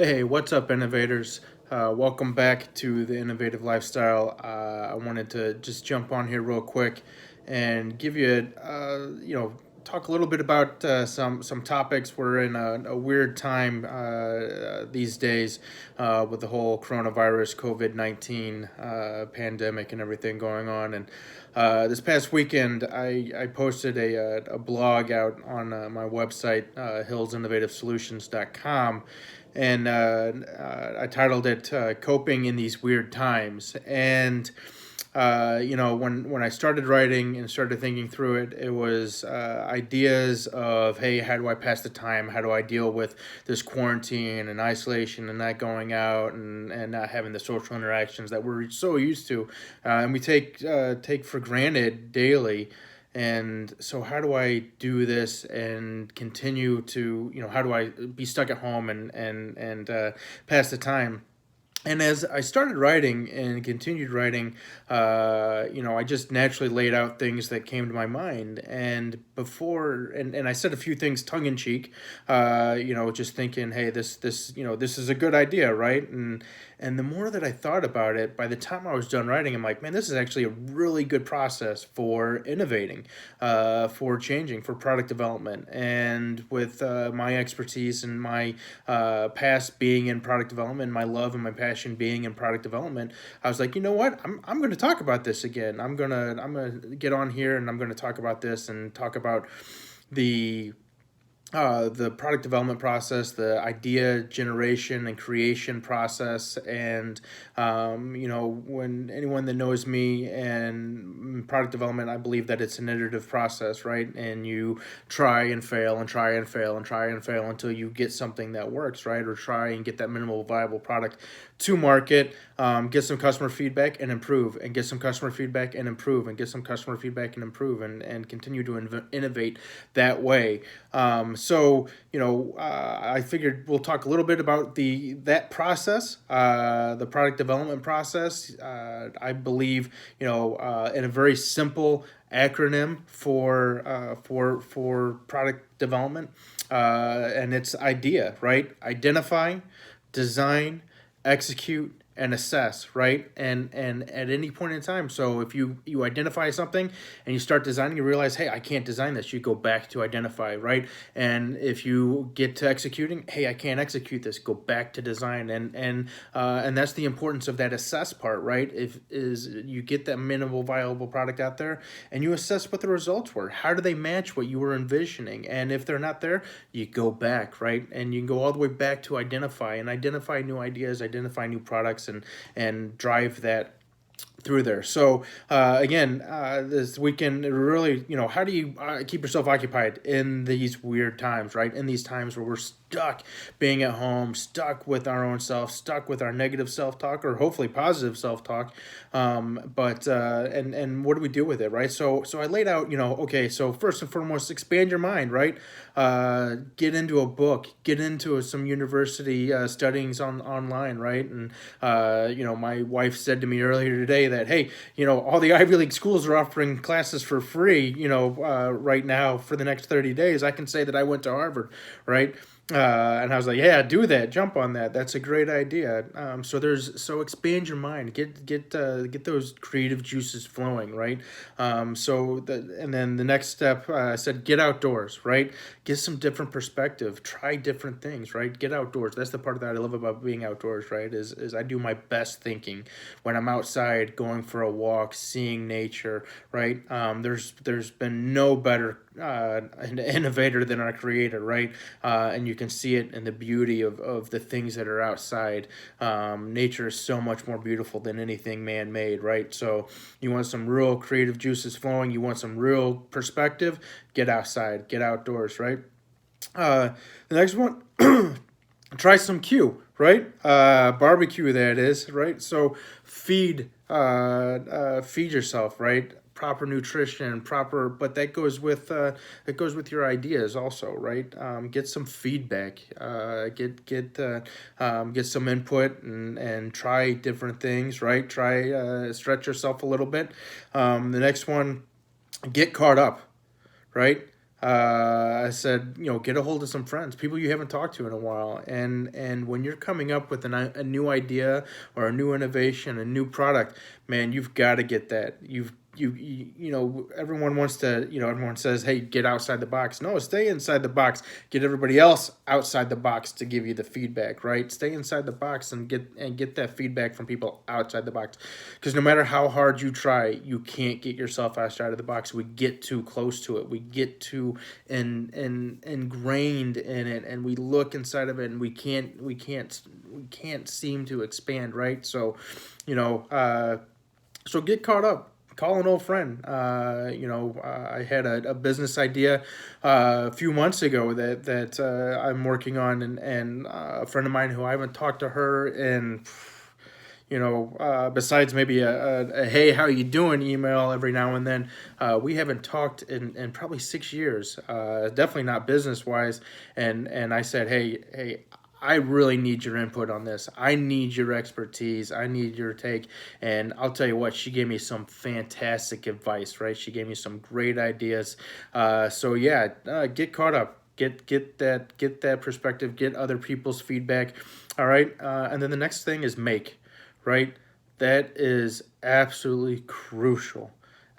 Hey, what's up, innovators? Welcome back to the Innovative Lifestyle. I wanted to just jump on here real quick and give you, talk a little bit about some topics. We're in a weird time these days with the whole coronavirus, COVID-19 pandemic, and everything going on. And this past weekend, I posted a blog out on my website, hillsinnovativesolutions.com, and I titled it "Coping in These Weird Times." And when I started writing and started thinking through it, it was ideas of, hey, how do I pass the time? How do I deal with this quarantine and isolation and not going out and not having the social interactions that we're so used to, and we take for granted daily. And so, how do I do this and continue to, how do I be stuck at home and pass the time? And as I started writing and continued writing, I just naturally laid out things that came to my mind. And and I said a few things tongue in cheek, just thinking, hey, this is a good idea, right? And the more that I thought about it, by the time I was done writing, I'm like, man, this is actually a really good process for innovating, for changing, for product development. And with my expertise and my past being in product development, my love and my passion being in product development, I was like, you know what? I'm going to talk about this again. I'm gonna get on here and I'm going to talk about this and talk about the the product development process, the idea generation and creation process, and when anyone that knows me and product development, I believe that it's an iterative process, right? And you try and fail and try and fail and try and fail until you get something that works, right? Or try and get that minimal viable product to market, get some customer feedback and improve, and get some customer feedback and improve, and get some customer feedback and improve, and continue to innovate that way. I figured we'll talk a little bit about that process, the product development process. I believe, in a very simple acronym for product development, and it's IDEA, right? Identify, design, execute, and assess, right? And at any point in time, so if you identify something and you start designing, you realize, hey, I can't design this, you go back to identify, right? And if you get to executing, hey, I can't execute this, go back to design. And that's the importance of that assess part, right? If is you get that minimal viable product out there and you assess what the results were, how do they match what you were envisioning? And if they're not there, you go back, right? And you can go all the way back to identify new ideas, identify new products, and drive that through there. So this weekend, really, how do you keep yourself occupied in these weird times, right? In these times where we're stuck being at home, stuck with our own self, stuck with our negative self-talk, or hopefully positive self-talk. And what do we do with it, right? So I laid out, okay, so first and foremost, expand your mind, right? Get into a book, get into some university studyings online, right? And my wife said to me earlier today that, hey, all the Ivy League schools are offering classes for free, right now for the next 30 days. I can say that I went to Harvard, right? And I was like, yeah, do that, jump on that. That's a great idea. So expand your mind, get those creative juices flowing, right? And then the next step, I said, get outdoors, right? Get some different perspective, try different things, right? Get outdoors. That's the part that I love about being outdoors, right? Is I do my best thinking when I'm outside, going for a walk, seeing nature, right? There's been no better an innovator than our creator, right? And you can see it in the beauty of the things that are outside. Nature is so much more beautiful than anything man-made, right? So you want some real creative juices flowing, you want some real perspective, get outside, get outdoors, right? The next one, try some Q, right? Barbecue, that is, right? So feed yourself, right? Proper nutrition, but that goes with your ideas also, right? Get some feedback, get some input, and try different things, right? Try stretch yourself a little bit. The next one, get caught up, right? I said, get a hold of some friends, people you haven't talked to in a while, and when you're coming up with a new idea or a new innovation, a new product, man, you've got to get that. Everyone wants to, everyone says, hey, get outside the box. No, stay inside the box. Get everybody else outside the box to give you the feedback, right? Stay inside the box and get that feedback from people outside the box, because no matter how hard you try, you can't get yourself outside of the box. We get too close to it. We get too ingrained in it, and we look inside of it, and we can't seem to expand, right? So, so get caught up. Call an old friend. I had a business idea a few months ago that I'm working on, and a friend of mine who I haven't talked to her in, besides maybe a hey, how you doing email every now and then, we haven't talked in probably 6 years. Definitely not business wise. And I said, hey, I really need your input on this. I need your expertise. I need your take. And I'll tell you what, she gave me some fantastic advice, right? She gave me some great ideas. So yeah, get caught up. Get that perspective. Get other people's feedback. All right. And then the next thing is make, right? That is absolutely crucial.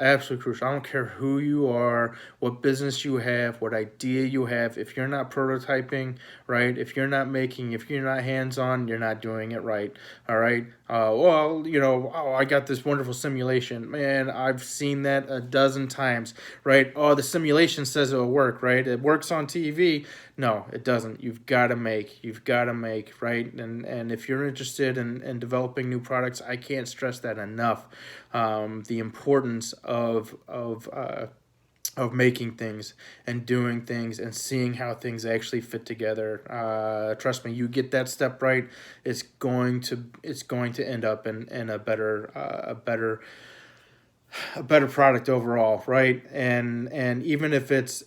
Absolutely crucial. I don't care who you are, what business you have, what idea you have. If you're not prototyping, right? If you're not hands on, you're not doing it right. All right. I got this wonderful simulation. Man, I've seen that a dozen times, right? Oh, the simulation says it'll work, right? It works on TV. No, it doesn't. You've got to make. You've got to make, right? And if you're interested in developing new products, I can't stress that enough. The importance of making things and doing things and seeing how things actually fit together. Trust me, you get that step right, it's going to end up in a better product overall, right? And even if it's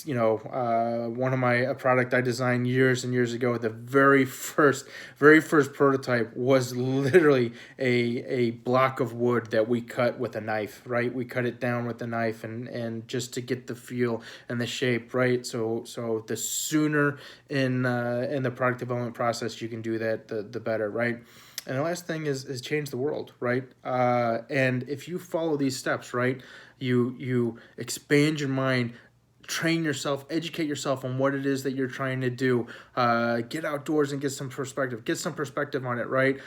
one of my a product I designed years and years ago, the very first prototype was literally a block of wood that we cut with a knife, right? We cut it down with a knife, and just to get the feel and the shape, right? So the sooner in the product development process you can do that, the better, right? And the last thing is change the world, right? And if you follow these steps, right, you expand your mind, train yourself, educate yourself on what it is that you're trying to do. Get outdoors and get some perspective. Get some perspective on it, right?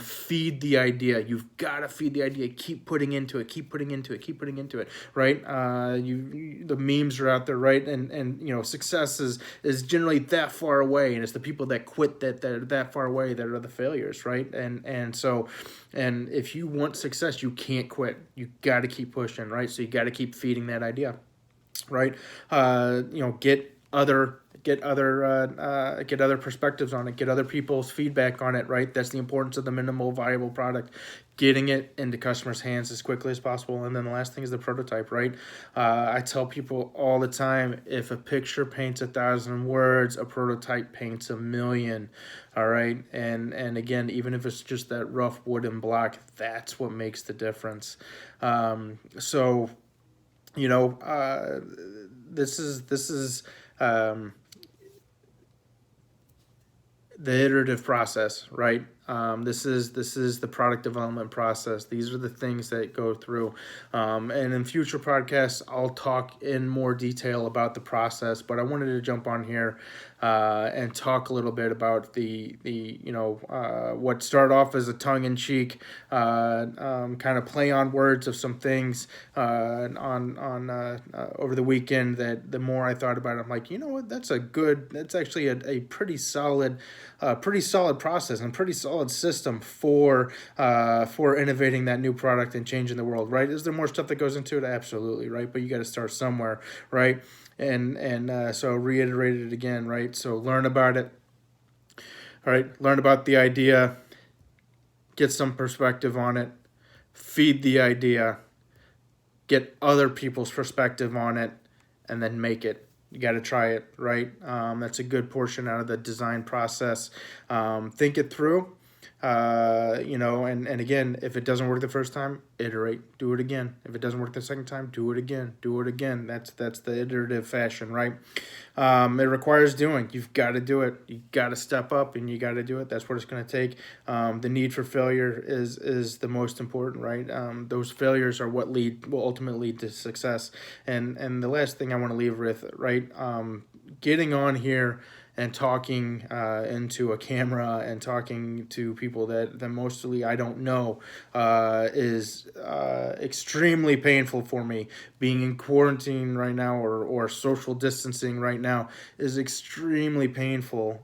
Feed the idea. You've got to feed the idea. Keep putting into it. Keep putting into it. Keep putting into it, right? The memes are out there, right? And success is generally that far away, and it's the people that quit that are that far away that are the failures, right? And if you want success, you can't quit. You got to keep pushing, right? So you got to keep feeding that idea, right? Get other perspectives on it, get other people's feedback on it, right? That's the importance of the minimal viable product, getting it into customers' hands as quickly as possible. And then the last thing is the prototype, right? I tell people all the time, if a picture paints 1,000 words, a prototype paints 1,000,000. All right. And again, even if it's just that rough wooden block, that's what makes the difference. So this is the iterative process, right? This is the product development process. These are the things that go through. And in future podcasts, I'll talk in more detail about the process. But I wanted to jump on here and talk a little bit about what started off as a tongue-in-cheek kind of play on words of some things over the weekend. That the more I thought about it, I'm like, you know what? That's actually a pretty solid process and pretty solid system for innovating that new product and changing the world, right? Is there more stuff that goes into it? Absolutely, right? But you got to start somewhere, right? And so reiterated it again, right? So learn about it, all right? Learn about the idea, get some perspective on it, feed the idea, get other people's perspective on it, and then make it. You got to try it, right? That's a good portion out of the design process. Think it through. And again, if it doesn't work the first time, iterate, do it again. If it doesn't work the second time, do it again, do it again. That's the iterative fashion, right? It requires doing. You've got to do it. You got to step up, and you got to do it. That's what it's going to take. The need for failure is the most important, right? Those failures are what will ultimately lead to success. And the last thing I want to leave with, right? Getting on here and talking into a camera and talking to people that mostly I don't know is extremely painful for me. Being in quarantine right now, or social distancing right now, is extremely painful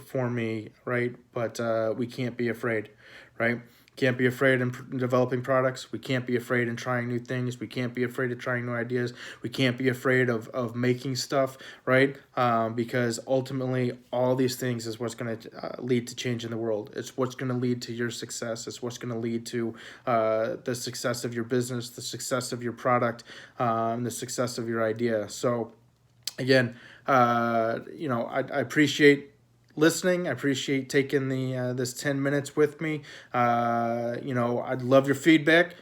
for me, right? But we can't be afraid, right? Can't be afraid in developing products. We can't be afraid in trying new things. We can't be afraid of trying new ideas. We can't be afraid of making stuff, right? Because ultimately, all these things is what's going to lead to change in the world. It's what's going to lead to your success. It's what's going to lead to the success of your business, the success of your product, the success of your idea. So, again, I appreciate listening. I appreciate taking the this 10 minutes with me. I'd love your feedback.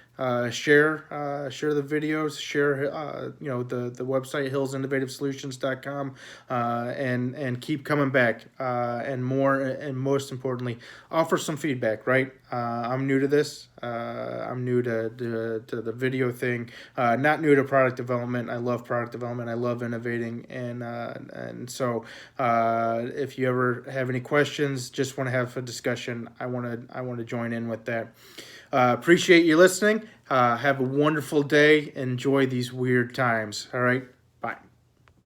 Share the videos, share the website hillsinnovativesolutions.com, and keep coming back, and most importantly, offer some feedback, right? I'm new to this. I'm new to the video thing. Not new to product development. I love product development. I love innovating, and so if you ever have any questions, just want to have a discussion, I want to join in with that. Appreciate you listening. Have a wonderful day. Enjoy these weird times. All right.